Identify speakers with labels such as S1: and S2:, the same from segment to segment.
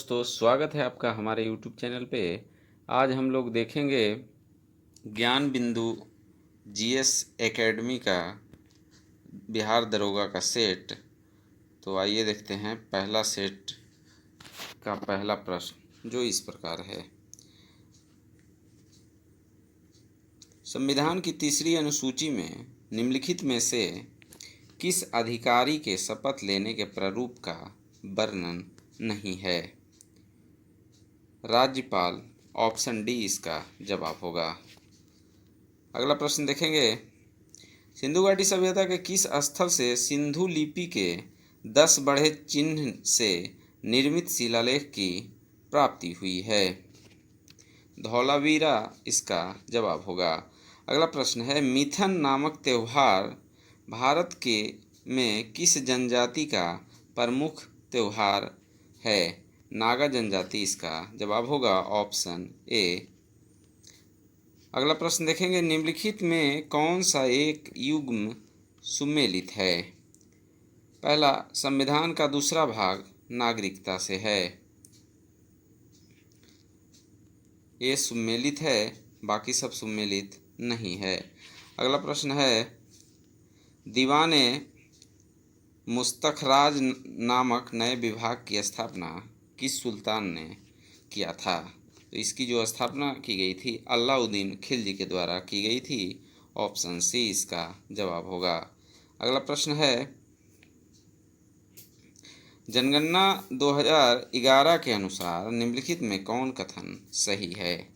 S1: दोस्तों, स्वागत है आपका हमारे YouTube चैनल पे। आज हम लोग देखेंगे ज्ञान बिंदु जीएस एकेडमी का बिहार दरोगा का सेट। तो आइए देखते हैं पहला सेट का पहला प्रश्न, जो इस प्रकार है। संविधान की तीसरी अनुसूची में निम्नलिखित में से किस अधिकारी के शपथ लेने के प्रारूप का वर्णन नहीं है? राज्यपाल। ऑप्शन डी इसका जवाब होगा। अगला प्रश्न देखेंगे। सिंधु घाटी सभ्यता के किस स्थल से सिंधु लिपि के 10 बड़े चिन्ह से निर्मित शिलालेख की प्राप्ति हुई है? धौलावीरा इसका जवाब होगा। अगला प्रश्न है, मिथन नामक त्यौहार भारत के में किस जनजाति का प्रमुख त्यौहार है? नागा जनजाति इसका जवाब होगा ऑप्शन ए। अगला प्रश्न देखेंगे, निम्नलिखित में कौन सा एक युग्म सुमेलित है? पहला, संविधान का दूसरा भाग नागरिकता से है। ये सुमेलित है, बाकी सब सुमेलित नहीं है। अगला प्रश्न है, दीवाने मुस्तखराज नामक नए विभाग की स्थापना किस सुल्तान ने किया था? तो इसकी जो स्थापना की गई थी अलाउद्दीन खिलजी के द्वारा की गई थी। ऑप्शन सी इसका जवाब होगा। अगला प्रश्न है, जनगणना 2011 के अनुसार निम्नलिखित में कौन कथन सही है?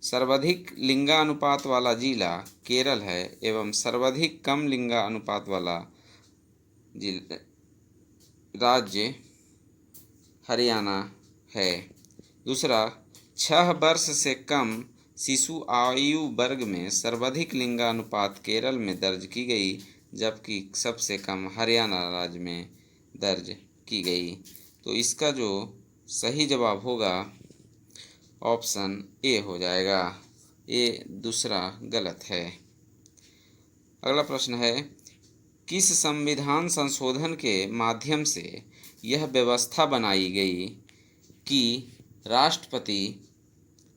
S1: सर्वाधिक लिंगानुपात वाला जिला केरल है एवं सर्वाधिक कम लिंगानुपात वाला राज्य हरियाणा है। दूसरा, 6 वर्ष से कम शिशु आयु वर्ग में सर्वाधिक लिंगानुपात केरल में दर्ज की गई, जबकि सबसे कम हरियाणा राज्य में दर्ज की गई। तो इसका जो सही जवाब होगा ऑप्शन ए हो जाएगा। ये दूसरा गलत है। अगला प्रश्न है, किस संविधान संशोधन के माध्यम से यह व्यवस्था बनाई गई कि राष्ट्रपति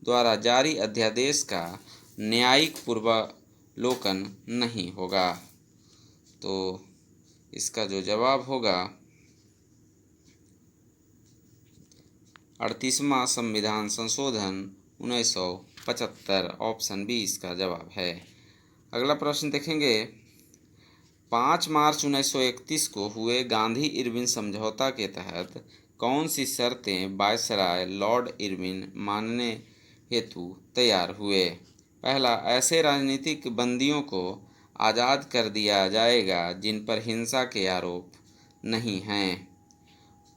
S1: द्वारा जारी अध्यादेश का न्यायिक पूर्वावलोकन नहीं होगा? तो इसका जो जवाब होगा 38वां संविधान संशोधन 1975। ऑप्शन बी इसका जवाब है। अगला प्रश्न देखेंगे, 5 मार्च 1931 को हुए गांधी इरविन समझौता के तहत कौन सी शर्तें वायसराय लॉर्ड इरविन मानने हेतु तैयार हुए? पहला, ऐसे राजनीतिक बंदियों को आज़ाद कर दिया जाएगा जिन पर हिंसा के आरोप नहीं हैं।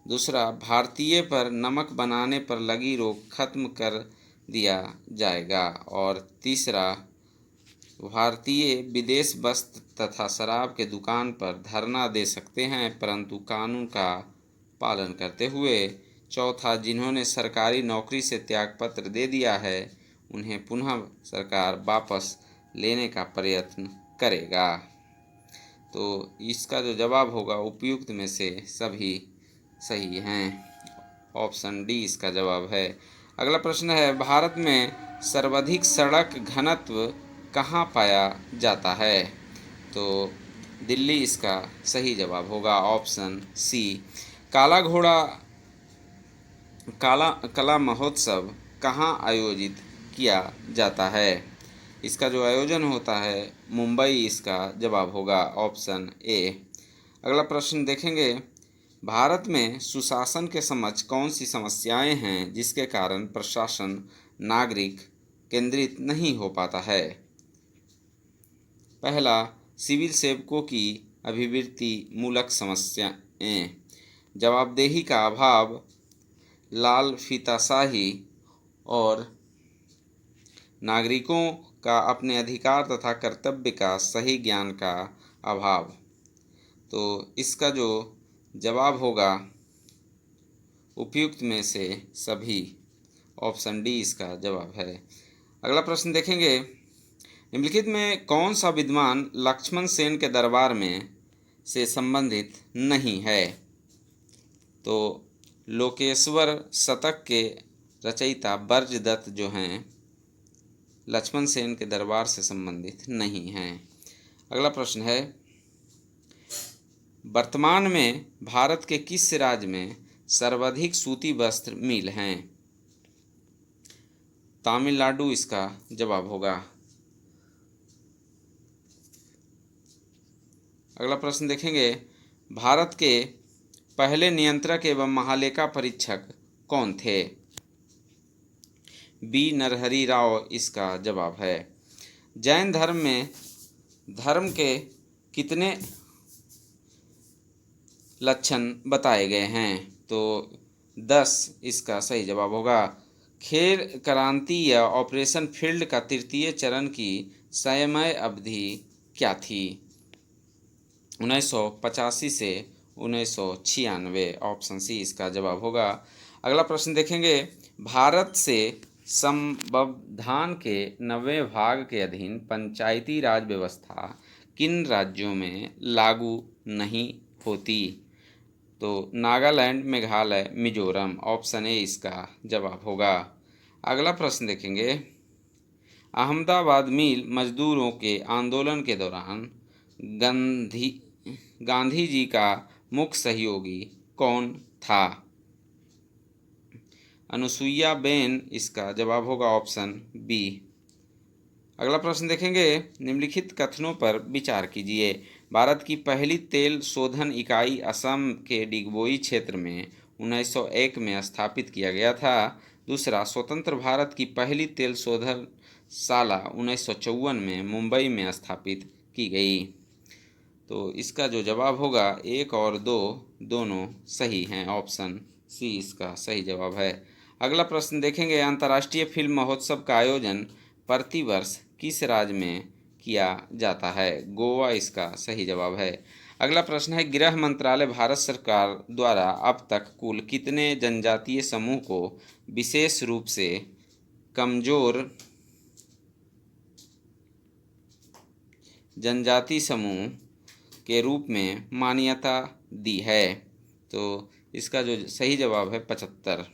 S1: दूसरा, भारतीय पर नमक बनाने पर लगी रोक खत्म कर दिया जाएगा। और तीसरा, भारतीय विदेश वस्त्र तथा शराब के दुकान पर धरना दे सकते हैं परंतु कानून का पालन करते हुए। चौथा, जिन्होंने सरकारी नौकरी से त्यागपत्र दे दिया है उन्हें पुनः सरकार वापस लेने का प्रयत्न करेगा। तो इसका जो जवाब होगा उपयुक्त में से सभी सही हैं। ऑप्शन डी इसका जवाब है। अगला प्रश्न है, भारत में सर्वाधिक सड़क घनत्व कहाँ पाया जाता है? तो दिल्ली इसका सही जवाब होगा। Option C. कला महोत्सव कहाँ आयोजित किया जाता है? इसका जो आयोजन होता है मुंबई इसका जवाब होगा। Option A. अगला प्रश्न देखेंगे, भारत में सुशासन के समक्ष कौन सी समस्याएं हैं जिसके कारण प्रशासन नागरिक केंद्रित नहीं हो पाता है? पहला, सिविल सेवकों की अभिवृत्ति मूलक समस्याएं, जवाबदेही का अभाव, लाल फीताशाही और नागरिकों का अपने अधिकार तथा कर्तव्य का सही ज्ञान का अभाव। तो इसका जो जवाब होगा उपयुक्त में से सभी। ऑप्शन डी इसका जवाब है। अगला प्रश्न देखेंगे, निम्नलिखित में कौन सा विद्वान लक्ष्मण सेन के दरबार में से संबंधित नहीं है? तो लोकेश्वर शतक के रचयिता बर्जदत्त जो हैं लक्ष्मण सेन के दरबार से संबंधित नहीं हैं। अगला प्रश्न है, वर्तमान में भारत के किस राज्य में सर्वाधिक सूती वस्त्र मिल हैं? तमिलनाडु इसका जवाब होगा। अगला प्रश्न देखेंगे, भारत के पहले नियंत्रक एवं महालेखा परीक्षक कौन थे? बी नरहरि राव इसका जवाब है। जैन धर्म में धर्म के कितने लक्षण बताए गए हैं? तो 10 इसका सही जवाब होगा। खेर क्रांति या ऑपरेशन फील्ड का तृतीय चरण की समय अवधि क्या थी? 1985 से 1996। ऑप्शन सी इसका जवाब होगा। अगला प्रश्न देखेंगे, भारत से संविधान के 90वें भाग के अधीन पंचायती राज व्यवस्था किन राज्यों में लागू नहीं होती? तो नागालैंड, मेघालय, मिजोरम। ऑप्शन ए इसका जवाब होगा। अगला प्रश्न देखेंगे, अहमदाबाद मिल मजदूरों के आंदोलन के दौरान गांधी जी का मुख्य सहयोगी कौन था? अनुसुईया बेन इसका जवाब होगा। Option B. अगला प्रश्न देखेंगे, निम्नलिखित कथनों पर विचार कीजिए। भारत की पहली तेल शोधन इकाई असम के डिगबोई क्षेत्र में 1901 में स्थापित किया गया था। दूसरा, स्वतंत्र भारत की पहली तेल शोधनशाला 1954 में मुंबई में स्थापित की गई। तो इसका जो जवाब होगा 1 और 2 दोनों सही हैं। ऑप्शन सी इसका सही जवाब है। अगला प्रश्न देखेंगे, अंतर्राष्ट्रीय फिल्म महोत्सव का आयोजन प्रतिवर्ष किस राज्य में किया जाता है? गोवा इसका सही जवाब है। अगला प्रश्न है, गृह मंत्रालय भारत सरकार द्वारा अब तक कुल कितने जनजातीय समूह को विशेष रूप से कमजोर जनजाति समूह के रूप में मान्यता दी है? तो इसका जो सही जवाब है 75।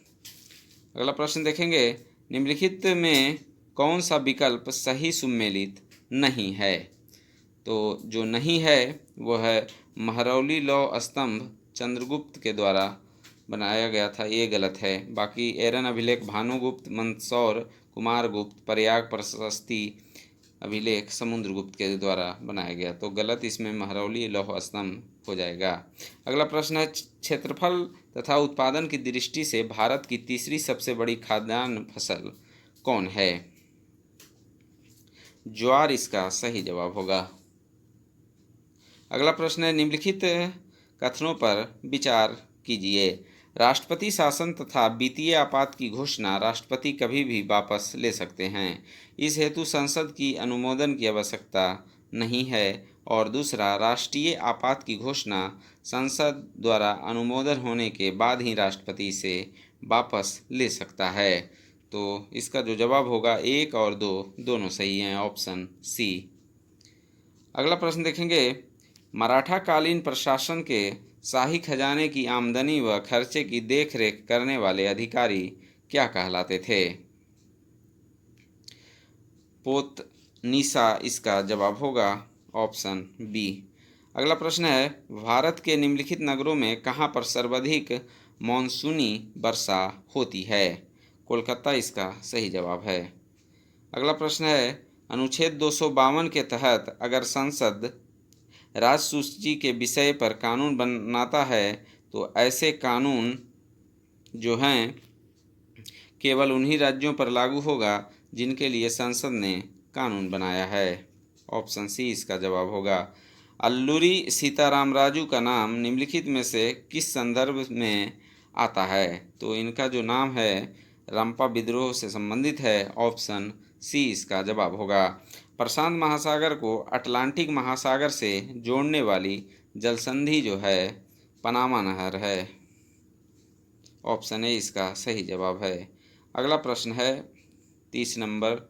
S1: अगला प्रश्न देखेंगे, निम्नलिखित में कौन सा विकल्प सही सुमेलित नहीं है? तो जो नहीं है वो है महरौली लौह स्तंभ चंद्रगुप्त के द्वारा बनाया गया था, ये गलत है। बाकी एरन अभिलेख भानुगुप्त, मंदसौर कुमारगुप्त, प्रयाग प्रशस्ति अभिलेख समुद्रगुप्त के द्वारा बनाया गया, तो गलत इसमें महरौली लौह स्तंभ हो जाएगा। अगला प्रश्न है, क्षेत्रफल तथा उत्पादन की दृष्टि से भारत की तीसरी सबसे बड़ी खाद्यान्न फसल कौन है? ज्वार इसका सही जवाब होगा। अगला प्रश्न है, निम्नलिखित कथनों पर विचार कीजिए। राष्ट्रपति शासन तथा वित्तीय आपात की घोषणा राष्ट्रपति कभी भी वापस ले सकते हैं। इस हेतु संसद की अनुमोदन की आवश्यकता नहीं है। और दूसरा, राष्ट्रीय आपात की घोषणा संसद द्वारा अनुमोदन होने के बाद ही राष्ट्रपति इसे वापस ले सकता है। तो इसका जो जवाब होगा 1 और 2 दोनों सही हैं। Option C. अगला प्रश्न देखेंगे, मराठा कालीन प्रशासन के शाही खजाने की आमदनी व खर्चे की देखरेख करने वाले अधिकारी क्या कहलाते थे? पोतनीसा इसका जवाब होगा। Option B. अगला प्रश्न है, भारत के निम्नलिखित नगरों में कहाँ पर सर्वाधिक मानसूनी वर्षा होती है? कोलकाता इसका सही जवाब है। अगला प्रश्न है, अनुच्छेद 252 के तहत अगर संसद राजसूची के विषय पर कानून बनाता है तो ऐसे कानून जो हैं केवल उन्हीं राज्यों पर लागू होगा जिनके लिए संसद ने कानून बनाया है। ऑप्शन सी इसका जवाब होगा। अल्लूरी सीताराम राजू का नाम निम्नलिखित में से किस संदर्भ में आता है? तो इनका जो नाम है रंपा विद्रोह से संबंधित है। ऑप्शन सी इसका जवाब होगा। प्रशांत महासागर को अटलांटिक महासागर से जोड़ने वाली जलसंधि जो है पनामा नहर है। ऑप्शन ए इसका सही जवाब है। अगला प्रश्न है 30 नंबर,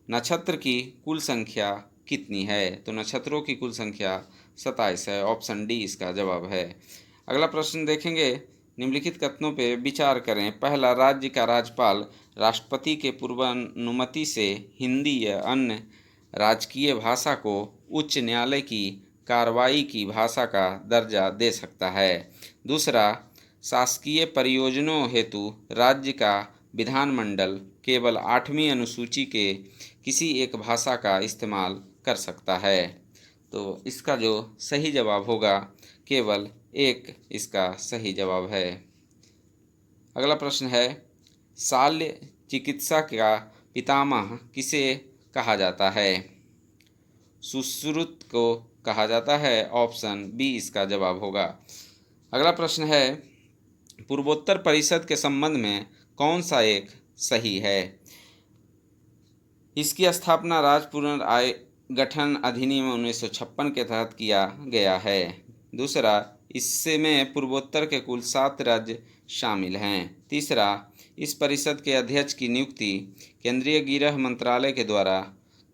S1: नक्षत्र की कुल संख्या कितनी है? तो नक्षत्रों की कुल संख्या 27 है। ऑप्शन डी इसका जवाब है। अगला प्रश्न देखेंगे, निम्नलिखित कथनों पर विचार करें। पहला, राज्य का राज्यपाल राष्ट्रपति के पूर्वानुमति से हिंदी या अन्य राजकीय भाषा को उच्च न्यायालय की कार्रवाई की भाषा का दर्जा दे सकता है। दूसरा, शासकीय प्रयोजनों हेतु राज्य का विधानमंडल केवल 8वीं अनुसूची के किसी एक भाषा का इस्तेमाल कर सकता है। तो इसका जो सही जवाब होगा केवल एक इसका सही जवाब है। अगला प्रश्न है, शल्य चिकित्सा का पितामह किसे कहा जाता है? सुश्रुत को कहा जाता है। ऑप्शन बी इसका जवाब होगा। अगला प्रश्न है, पूर्वोत्तर परिषद के संबंध में कौन सा एक सही है? इसकी स्थापना राज्य पुनर्गठन अधिनियम 1956 के तहत किया गया है। दूसरा, इसमें पूर्वोत्तर के कुल 7 राज्य शामिल हैं। तीसरा, इस परिषद के अध्यक्ष की नियुक्ति केंद्रीय गृह मंत्रालय के द्वारा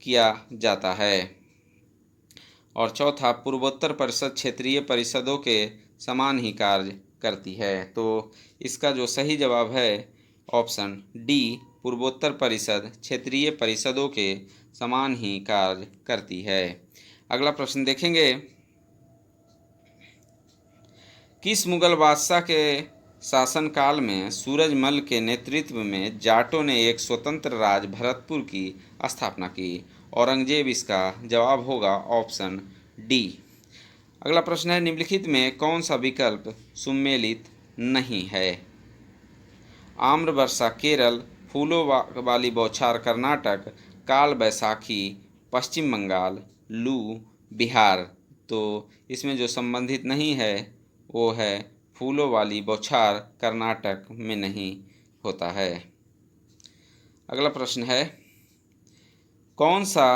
S1: किया जाता है। और चौथा, पूर्वोत्तर परिषद क्षेत्रीय परिषदों के समान ही कार्य करती है। तो इसका जो सही जवाब है ऑप्शन डी, पूर्वोत्तर परिषद क्षेत्रीय परिषदों के समान ही कार्य करती है। अगला प्रश्न देखेंगे, किस मुगल बादशाह के शासनकाल में सूरजमल के नेतृत्व में जाटों ने एक स्वतंत्र राज्य भरतपुर की स्थापना की? औरंगजेब इसका जवाब होगा ऑप्शन डी। अगला प्रश्न है, निम्नलिखित में कौन सा विकल्प सुमेलित नहीं है? आम्र वर्षा केरल, फूलों वाली बौछार कर्नाटक, काल बैसाखी पश्चिम बंगाल, लू बिहार। तो इसमें जो संबंधित नहीं है वो है फूलों वाली बौछार कर्नाटक में नहीं होता है। अगला प्रश्न है, कौन सा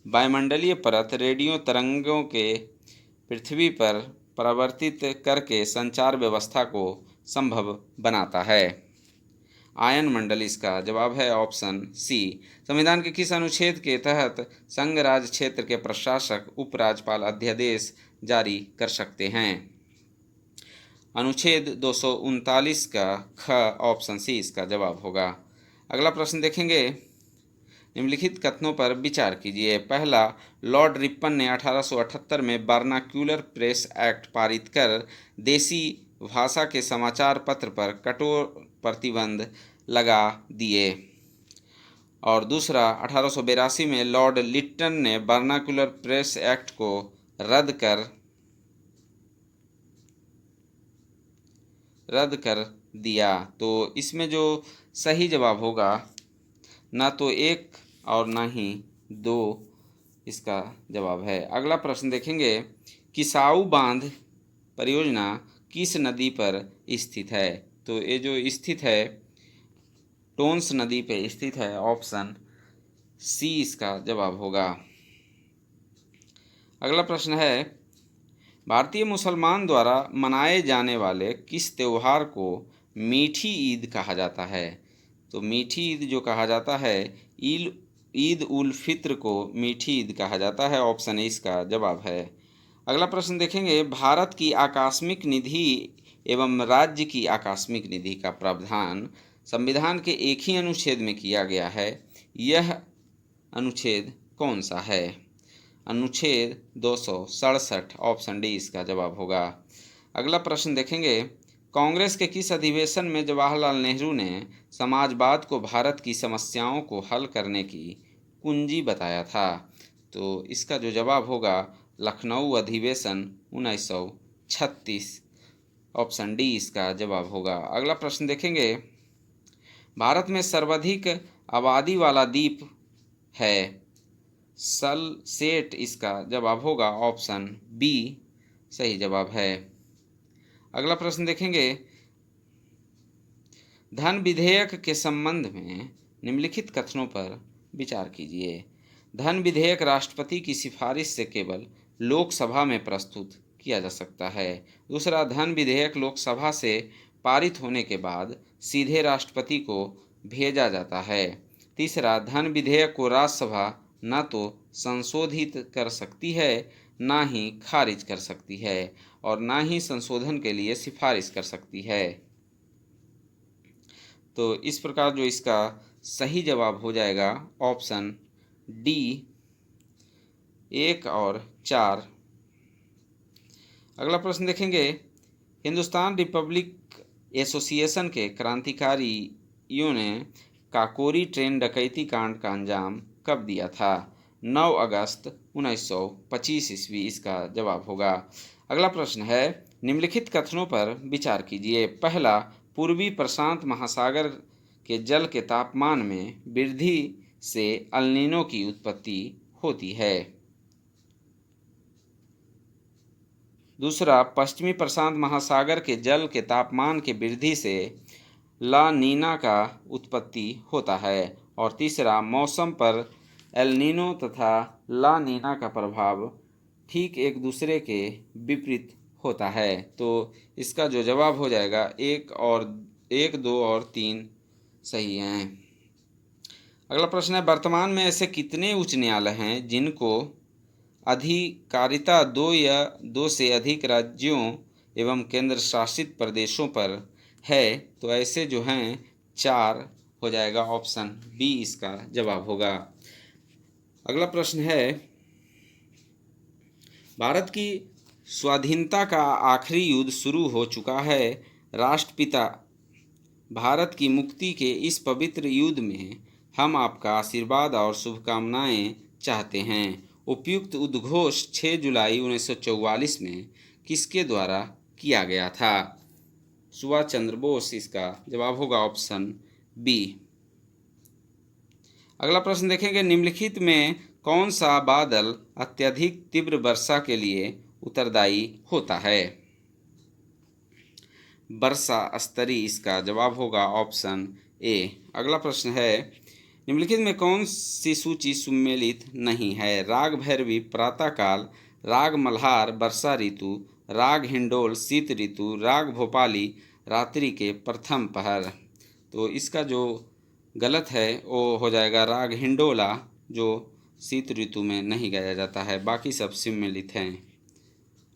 S1: वायुमंडलीय परत रेडियो तरंगों के पृथ्वी पर परावर्तित करके संचार व्यवस्था को संभव बनाता है? आयन मंडल इसका जवाब है ऑप्शन सी। संविधान के किस अनुच्छेद के तहत संघ राज्य क्षेत्र के प्रशासक उपराज्यपाल अध्यादेश जारी कर सकते हैं? अनुच्छेद 239 का ख, ऑप्शन सी इसका जवाब होगा। अगला प्रश्न देखेंगे, निम्नलिखित कथनों पर विचार कीजिए। पहला, लॉर्ड रिपन ने 1878 में वर्नाक्यूलर प्रेस एक्ट पारित कर देसी भाषा के समाचार पत्र पर कठोर प्रतिबंध लगा दिए। और दूसरा, 1882 में लॉर्ड लिट्टन ने वर्नाक्यूलर प्रेस एक्ट को रद्द कर दिया। तो इसमें जो सही जवाब होगा ना तो 1 और ना ही 2 इसका जवाब है। अगला प्रश्न देखेंगे, किसाऊ बांध परियोजना किस नदी पर स्थित है? तो ये जो स्थित है टोन्स नदी पे स्थित है। ऑप्शन सी इसका जवाब होगा। अगला प्रश्न है, भारतीय मुसलमान द्वारा मनाए जाने वाले किस त्योहार को मीठी ईद कहा जाता है? तो मीठी ईद जो कहा जाता है ईद उल फित्र को मीठी ईद कहा जाता है। ऑप्शन ए इसका जवाब है। अगला प्रश्न देखेंगे, भारत की आकस्मिक निधि एवं राज्य की आकस्मिक निधि का प्रावधान संविधान के एक ही अनुच्छेद में किया गया है। यह अनुच्छेद कौन सा है? अनुच्छेद 267, ऑप्शन डी इसका जवाब होगा। अगला प्रश्न देखेंगे, कांग्रेस के किस अधिवेशन में जवाहरलाल नेहरू ने समाजवाद को भारत की समस्याओं को हल करने की कुंजी बताया था? तो इसका जो जवाब होगा लखनऊ अधिवेशन 1936, ऑप्शन डी इसका जवाब होगा। अगला प्रश्न देखेंगे, भारत में सर्वाधिक आबादी वाला द्वीप है? सलसेट इसका जवाब होगा। ऑप्शन बी सही जवाब है। अगला प्रश्न देखेंगे, धन विधेयक के संबंध में निम्नलिखित कथनों पर विचार कीजिए। धन विधेयक राष्ट्रपति की सिफारिश से केवल लोकसभा में प्रस्तुत किया जा सकता है। दूसरा, धन विधेयक लोकसभा से पारित होने के बाद सीधे राष्ट्रपति को भेजा जाता है। तीसरा, धन विधेयक को राज्यसभा न तो संशोधित कर सकती है ना ही खारिज कर सकती है और ना ही संशोधन के लिए सिफारिश कर सकती है। तो इस प्रकार जो इसका सही जवाब हो जाएगा ऑप्शन डी 1 और 4। अगला प्रश्न देखेंगे, हिंदुस्तान रिपब्लिक एसोसिएशन के क्रांतिकारियों ने काकोरी ट्रेन डकैती कांड का अंजाम कब दिया था? 9 अगस्त 1925 ईस्वी इसका जवाब होगा। अगला प्रश्न है, निम्नलिखित कथनों पर विचार कीजिए। पहला, पूर्वी प्रशांत महासागर के जल के तापमान में वृद्धि से अल नीनो की उत्पत्ति होती है। दूसरा, पश्चिमी प्रशांत महासागर के जल के तापमान के वृद्धि से ला नीना का उत्पत्ति होता है। और तीसरा, मौसम पर एल नीनो तथा ला नीना का प्रभाव ठीक एक दूसरे के विपरीत होता है। तो इसका जो जवाब हो जाएगा 1, 2 और 3 सही हैं। अगला प्रश्न है, वर्तमान में ऐसे कितने उच्च न्यायालय हैं जिनको अधिकारिता 2 या 2 से अधिक राज्यों एवं केंद्र शासित प्रदेशों पर है? तो ऐसे जो हैं 4 हो जाएगा, ऑप्शन बी इसका जवाब होगा। अगला प्रश्न है, भारत की स्वाधीनता का आखिरी युद्ध शुरू हो चुका है। राष्ट्रपिता भारत की मुक्ति के इस पवित्र युद्ध में हम आपका आशीर्वाद और शुभकामनाएं चाहते हैं। उपयुक्त उद्घोष 6 जुलाई 1944 में किसके द्वारा किया गया था? सुभाष चंद्र बोस इसका जवाब होगा, ऑप्शन बी। अगला प्रश्न देखेंगे, निम्नलिखित में कौन सा बादल अत्यधिक तीव्र वर्षा के लिए उत्तरदायी होता है? वर्षा स्तरी इसका जवाब होगा, ऑप्शन ए। अगला प्रश्न है, निम्नलिखित में कौन सी सूची सुमेलित नहीं है? राग भैरवी प्रातःकाल, राग मल्हार वर्षा ऋतु, राग हिंडोल शीत ऋतु, राग भोपाली रात्रि के प्रथम पहर। तो इसका जो गलत है वो हो जाएगा राग हिंडोला, जो शीत ऋतु में नहीं गाया जाता है, बाकी सब सम्मिलित हैं।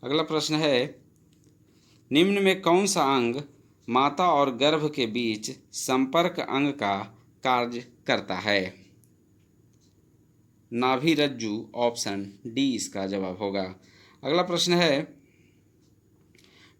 S1: अगला प्रश्न है, निम्न में कौन सा अंग माता और गर्भ के बीच संपर्क अंग का कार्य करता है? नाभि रज्जु, ऑप्शन डी इसका जवाब होगा। अगला प्रश्न है,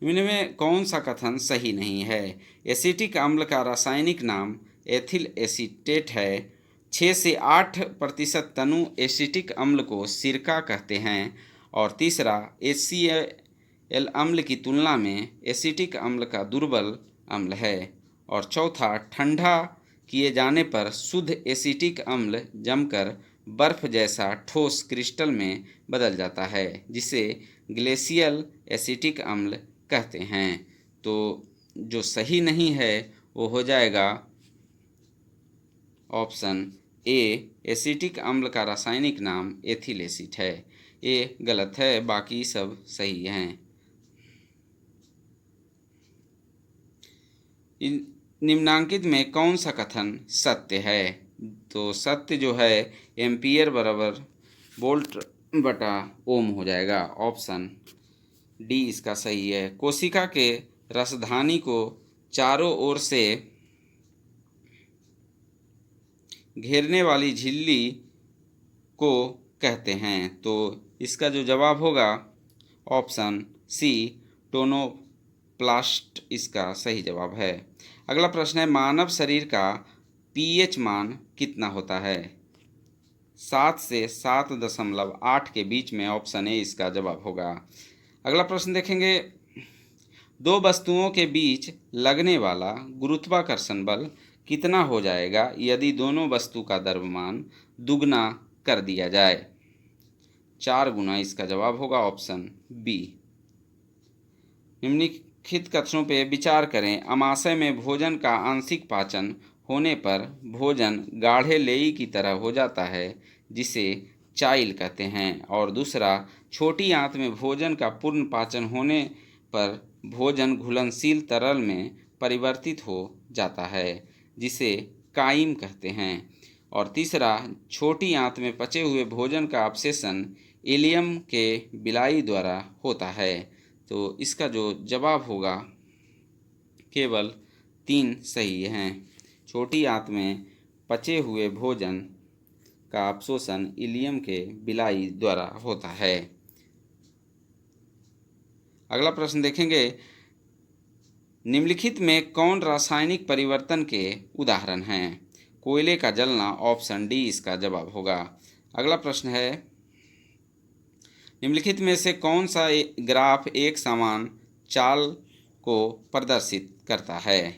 S1: इनमें कौन सा कथन सही नहीं है? एसिटिक अम्ल का रासायनिक नाम एथिल एसीटेट है। 6 से 8% तनु एसिटिक अम्ल को सिरका कहते हैं। और तीसरा, HCl अम्ल की तुलना में एसिटिक अम्ल का दुर्बल अम्ल है। और चौथा, ठंडा किए जाने पर शुद्ध एसिटिक अम्ल जमकर बर्फ जैसा ठोस क्रिस्टल में बदल जाता है, जिसे ग्लेशियल एसिटिक अम्ल कहते हैं। तो जो सही नहीं है वो हो जाएगा ऑप्शन ए, एसिटिक अम्ल का रासायनिक नाम एथिल एसिड है। ये गलत है, बाकी सब सही हैं। निम्नांकित में कौन सा कथन सत्य है? तो सत्य जो है एम्पियर बराबर वोल्ट बटा ओम हो जाएगा, ऑप्शन डी इसका सही है। कोशिका के रसधानी को चारों ओर से घेरने वाली झिल्ली को कहते हैं। तो इसका जो जवाब होगा ऑप्शन सी, टोनोप्लास्ट इसका सही जवाब है। अगला प्रश्न है, मानव शरीर का पीएच मान कितना होता है? 7 से 7.8 के बीच में, ऑप्शन ए इसका जवाब होगा। अगला प्रश्न देखेंगे, दो वस्तुओं के बीच लगने वाला गुरुत्वाकर्षण बल कितना हो जाएगा यदि दोनों वस्तु का द्रव्यमान दुगना कर दिया जाए? 4 गुना इसका जवाब होगा, ऑप्शन बी। निम्नलिखित कथनों पर विचार करें। अमाशय में भोजन का आंशिक पाचन होने पर भोजन गाढ़े लेई की तरह हो जाता है, जिसे चाइल कहते हैं। और दूसरा, छोटी आंत में भोजन का पूर्ण पाचन होने पर भोजन घुलनशील तरल में परिवर्तित हो जाता है, जिसे काइम कहते हैं। और तीसरा, छोटी आंत में पचे हुए भोजन का अपसेशन इलियम के बिलाई द्वारा होता है। तो इसका जो जवाब होगा केवल 3 सही हैं। छोटी आंत में पचे हुए भोजन का अवशोषण इलियम के बिलाई द्वारा होता है। अगला प्रश्न देखेंगे, निम्नलिखित में कौन रासायनिक परिवर्तन के उदाहरण हैं? कोयले का जलना, ऑप्शन डी इसका जवाब होगा। अगला प्रश्न है, निम्नलिखित में से कौन सा ग्राफ एक समान चाल को प्रदर्शित करता है?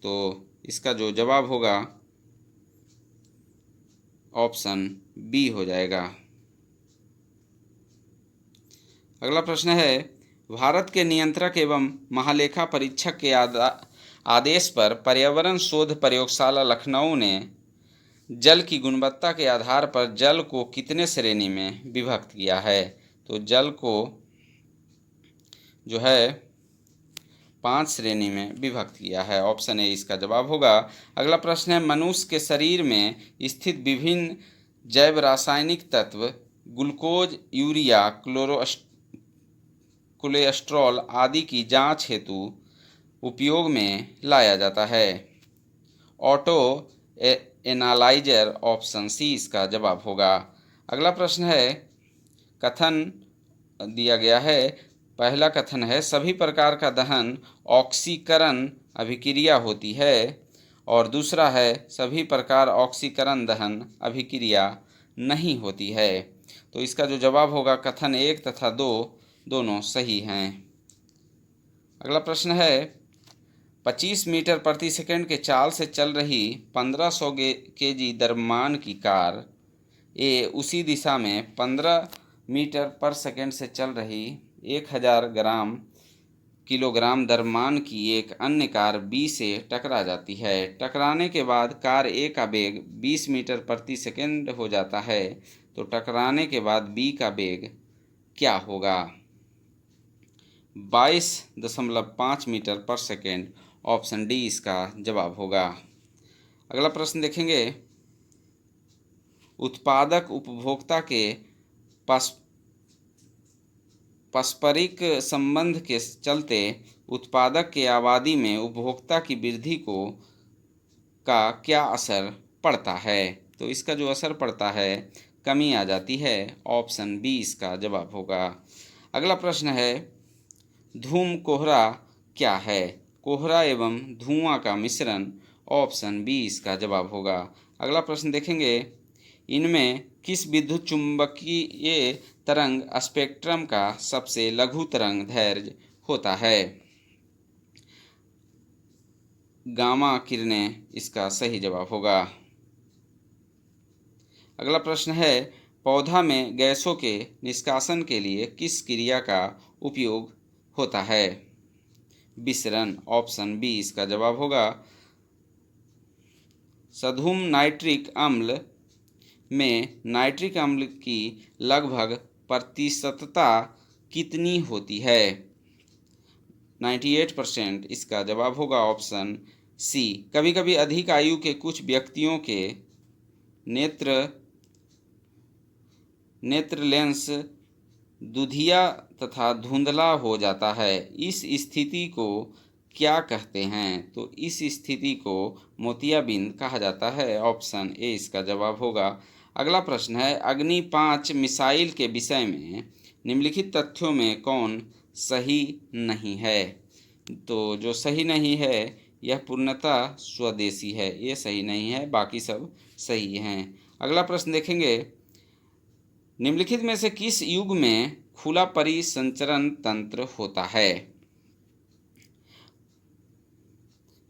S1: तो इसका जो जवाब होगा ऑप्शन बी हो जाएगा। अगला प्रश्न है, भारत के नियंत्रक एवं महालेखा परीक्षक के आदेश पर पर्यावरण शोध प्रयोगशाला लखनऊ ने जल की गुणवत्ता के आधार पर जल को कितने श्रेणी में विभक्त किया है? तो जल को जो है 5 श्रेणी में विभक्त किया है। ऑप्शन ए इसका जवाब होगा। अगला प्रश्न है, मनुष्य के शरीर में स्थित विभिन्न जैव रासायनिक तत्व ग्लूकोज, यूरिया, कोलेस्ट्रॉल आदि की जांच हेतु उपयोग में लाया जाता है। ऑटो एनालाइजर, ऑप्शन सी इसका जवाब होगा। अगला प्रश्न है, कथन दिया गया है। पहला कथन है, सभी प्रकार का दहन ऑक्सीकरण अभिक्रिया होती है, और दूसरा है, सभी प्रकार ऑक्सीकरण दहन अभिक्रिया नहीं होती है। तो इसका जो जवाब होगा कथन 1 तथा 2 दोनों सही हैं। अगला प्रश्न है, 25 मीटर प्रति सेकंड के चाल से चल रही 1500 केजी द्रव्यमान की कार ए उसी दिशा में 15 मीटर पर सेकंड से चल रही 1000 किलोग्राम द्रव्यमान की एक अन्य कार बी से टकरा जाती है। टकराने के बाद कार ए का वेग 20 मीटर प्रति सेकंड हो जाता है, तो टकराने के बाद बी का वेग क्या होगा? 22.5 मीटर पर सेकेंड, ऑप्शन डी इसका जवाब होगा। अगला प्रश्न देखेंगे, उत्पादक उपभोक्ता के पारस्परिक संबंध के चलते उत्पादक के आबादी में उपभोक्ता की वृद्धि का क्या असर पड़ता है? तो इसका जो असर पड़ता है, कमी आ जाती है। ऑप्शन बी इसका जवाब होगा। अगला प्रश्न है, धूम कोहरा क्या है? कोहरा एवं धुआं का मिश्रण, ऑप्शन बी इसका जवाब होगा। अगला प्रश्न देखेंगे, इनमें किस विद्युत चुंबकीय तरंग स्पेक्ट्रम का सबसे लघु तरंग दैर्घ्य होता है? गामा किरणें इसका सही जवाब होगा। अगला प्रश्न है, पौधा में गैसों के निष्कासन के लिए किस क्रिया का उपयोग होता है? विसरण, ऑप्शन बी इसका जवाब होगा। सधुम नाइट्रिक अम्ल में नाइट्रिक अम्ल की लगभग प्रतिशतता कितनी होती है? 98% इसका जवाब होगा। Option C. कभी कभी अधिक आयु के कुछ व्यक्तियों के नेत्र लेंस दुधिया तथा धुंधला हो जाता है। इस स्थिति को क्या कहते हैं? तो इस स्थिति को मोतियाबिंद कहा जाता है। ऑप्शन ए इसका जवाब होगा। अगला प्रश्न है, अग्नि 5 मिसाइल के विषय में निम्नलिखित तथ्यों में कौन सही नहीं है? तो जो सही नहीं है, यह पूर्णतः स्वदेशी है, ये सही नहीं है, बाकी सब सही हैं। अगला प्रश्न देखेंगे, निम्नलिखित में से किस युग में खुला परिसंचरण तंत्र होता है?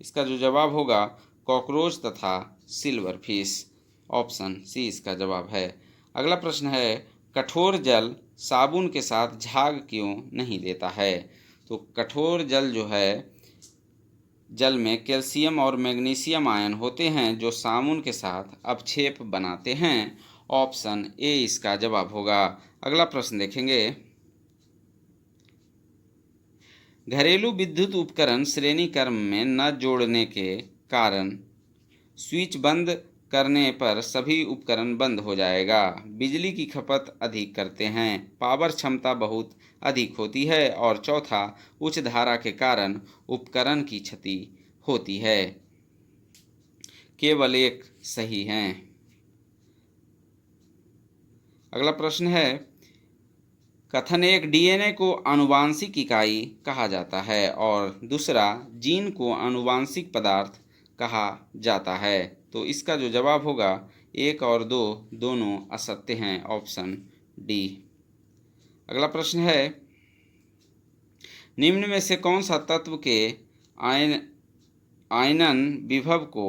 S1: इसका जो जवाब होगा कॉकरोच तथा सिल्वर फिश, ऑप्शन सी इसका जवाब है। अगला प्रश्न है, कठोर जल साबुन के साथ झाग क्यों नहीं देता है? तो कठोर जल जो है, जल में कैल्शियम और मैग्नीशियम आयन होते हैं जो साबुन के साथ अपक्षेप बनाते हैं। ऑप्शन ए इसका जवाब होगा। अगला प्रश्न देखेंगे, घरेलू विद्युत उपकरण श्रेणी क्रम में न जोड़ने के कारण स्विच बंद करने पर सभी उपकरण बंद हो जाएगा। बिजली की खपत अधिक करते हैं, पावर क्षमता बहुत अधिक होती है, और चौथा, उच्च धारा के कारण उपकरण की क्षति होती है। केवल एक सही हैं। अगला प्रश्न है, कथन एक, डीएनए को आनुवांशिक इकाई कहा जाता है और दूसरा, जीन को आनुवांशिक पदार्थ कहा जाता है। तो इसका जो जवाब होगा 1 और 2 दोनों असत्य हैं, ऑप्शन डी। अगला प्रश्न है, निम्न में से कौन सा तत्व के आयनन विभव को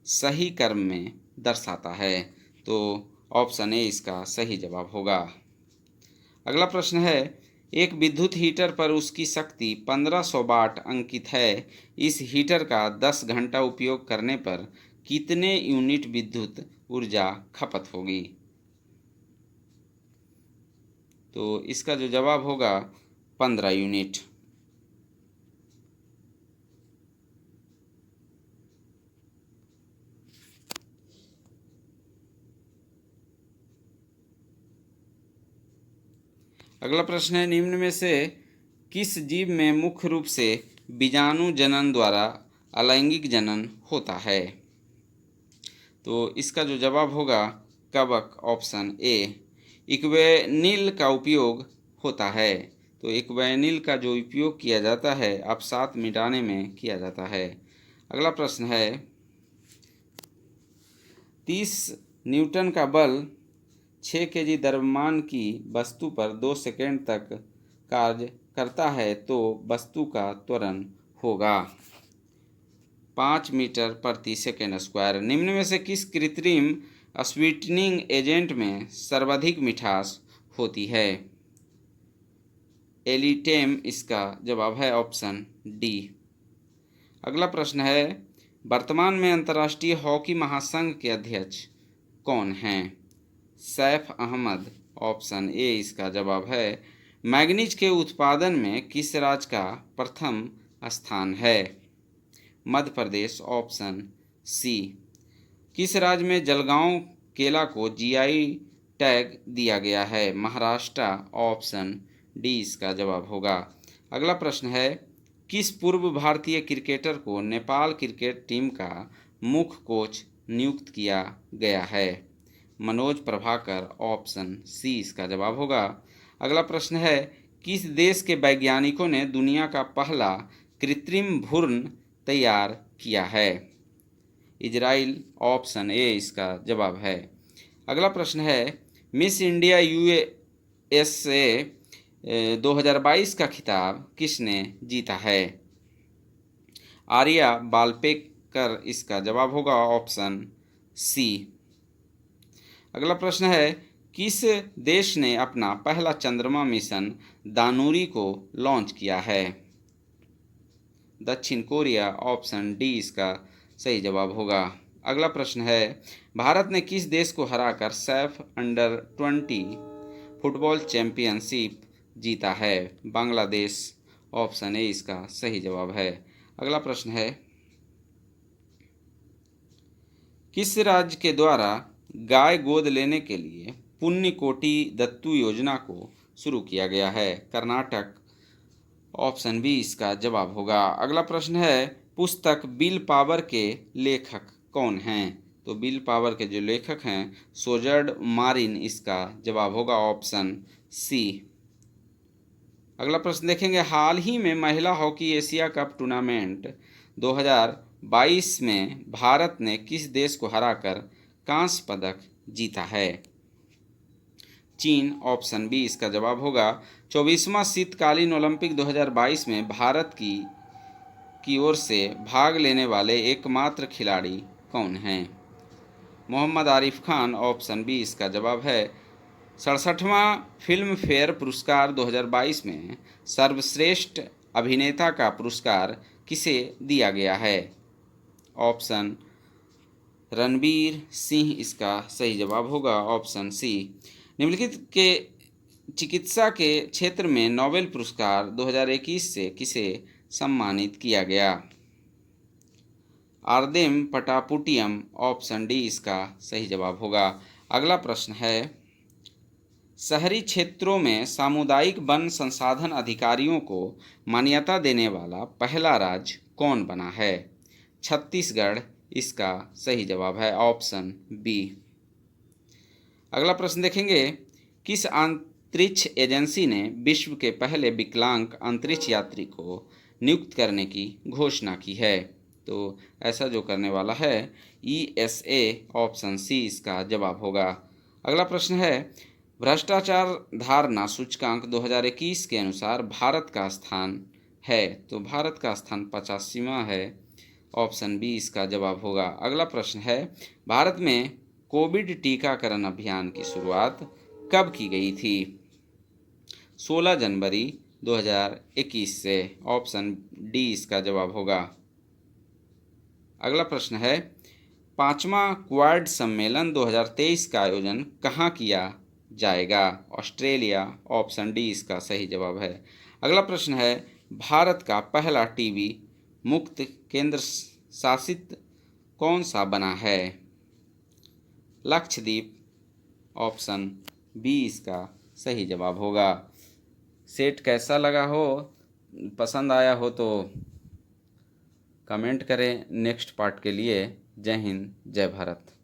S1: सही क्रम में दर्शाता है? तो ऑप्शन ए इसका सही जवाब होगा। अगला प्रश्न है, एक विद्युत हीटर पर उसकी शक्ति 1500 वाट अंकित है। इस हीटर का 10 घंटा उपयोग करने पर कितने यूनिट विद्युत ऊर्जा खपत होगी? तो इसका जो जवाब होगा 15 यूनिट। अगला प्रश्न है, निम्न में से किस जीव में मुख्य रूप से बीजाणु जनन द्वारा अलैंगिक जनन होता है? तो इसका जो जवाब होगा कवक, ऑप्शन ए। इक्वेनिल का उपयोग होता है। तो इक्वेनिल का जो उपयोग किया जाता है अवसाद मिटाने में किया जाता है। अगला प्रश्न है, 30 न्यूटन का बल 6 केजी द्रव्यमान की वस्तु पर 2 सेकंड तक कार्य करता है तो वस्तु का त्वरण होगा 5 मीटर प्रति सेकंड स्क्वायर। निम्न में से किस कृत्रिम स्वीटनिंग एजेंट में सर्वाधिक मिठास होती है? एलिटेम इसका जवाब है, ऑप्शन डी। अगला प्रश्न है, वर्तमान में अंतर्राष्ट्रीय हॉकी महासंघ के अध्यक्ष कौन हैं? सैफ अहमद, ऑप्शन ए इसका जवाब है। मैग्नीज के उत्पादन में किस राज्य का प्रथम स्थान है? Madhya Pradesh, option C. किस राज्य में जलगांव केला को जीआई टैग दिया गया है? महाराष्ट्र, ऑप्शन डी इसका जवाब होगा। अगला प्रश्न है, किस पूर्व भारतीय क्रिकेटर को नेपाल क्रिकेट टीम का मुख्य कोच नियुक्त किया गया है? मनोज प्रभाकर, ऑप्शन सी इसका जवाब होगा। अगला प्रश्न है, किस देश के वैज्ञानिकों ने दुनिया का पहला कृत्रिम भ्रूण तैयार किया है? इजराइल, ऑप्शन ए इसका जवाब है। अगला प्रश्न है, मिस इंडिया यूएसए 2022 का खिताब किसने जीता है? आर्या बालपेकर इसका जवाब होगा, ऑप्शन सी। अगला प्रश्न है, किस देश ने अपना पहला चंद्रमा मिशन दानुरी को लॉन्च किया है? दक्षिण कोरिया, ऑप्शन डी इसका सही जवाब होगा। अगला प्रश्न है, भारत ने किस देश को हराकर सैफ अंडर-20 फुटबॉल चैंपियनशिप जीता है? बांग्लादेश, ऑप्शन ए इसका सही जवाब है। अगला प्रश्न है, किस राज्य के द्वारा गाय गोद लेने के लिए पुण्य कोटि दत्तू योजना को शुरू किया गया है? कर्नाटक, ऑप्शन बी इसका जवाब होगा। अगला प्रश्न है, पुस्तक विल पावर के लेखक कौन हैं? तो विल पावर के जो लेखक हैं सोजर्ड मारिन इसका जवाब होगा, ऑप्शन सी। अगला प्रश्न देखेंगे, हाल ही में महिला हॉकी एशिया कप टूर्नामेंट 2022 में भारत ने किस देश को हराकर कांस्य पदक जीता है? चीन, ऑप्शन बी इसका जवाब होगा। 24वां शीतकालीन ओलंपिक 2022 में भारत की ओर से भाग लेने वाले एकमात्र खिलाड़ी कौन हैं? मोहम्मद आरिफ खान, ऑप्शन बी इसका जवाब है। 67वां फिल्म फेयर पुरस्कार 2022 में सर्वश्रेष्ठ अभिनेता का पुरस्कार किसे दिया गया है? ऑप्शन रणवीर सिंह इसका सही जवाब होगा, ऑप्शन सी। निम्नलिखित के चिकित्सा के क्षेत्र में नोबेल पुरस्कार 2021 से किसे सम्मानित किया गया? आर्देम पटापुटियम, ऑप्शन डी इसका सही जवाब होगा। अगला प्रश्न है, शहरी क्षेत्रों में सामुदायिक वन संसाधन अधिकारियों को मान्यता देने वाला पहला राज्य कौन बना है? छत्तीसगढ़, इसका सही जवाब है ऑप्शन बी। अगला प्रश्न देखेंगे, किस अंतरिक्ष एजेंसी ने विश्व के पहले विकलांग अंतरिक्ष यात्री को नियुक्त करने की घोषणा की है? तो ऐसा जो करने वाला है ESA, ऑप्शन सी इसका जवाब होगा। अगला प्रश्न है, भ्रष्टाचार धारणा सूचकांक 2021 के अनुसार भारत का स्थान है? तो भारत का स्थान 85वां है, ऑप्शन बी इसका जवाब होगा। अगला प्रश्न है, भारत में कोविड टीकाकरण अभियान की शुरुआत कब की गई थी? 16 जनवरी 2021 से, ऑप्शन डी इसका जवाब होगा। अगला प्रश्न है, 5वां क्वाड सम्मेलन 2023 का आयोजन कहाँ किया जाएगा? ऑस्ट्रेलिया, ऑप्शन डी इसका सही जवाब है। अगला प्रश्न है, भारत का पहला टीबी मुक्त केंद्र शासित कौन सा बना है? लक्षद्वीप, ऑप्शन बी इसका सही जवाब होगा। सेट कैसा लगा हो, पसंद आया हो तो कमेंट करें। नेक्स्ट पार्ट के लिए जय हिंद, जय भारत।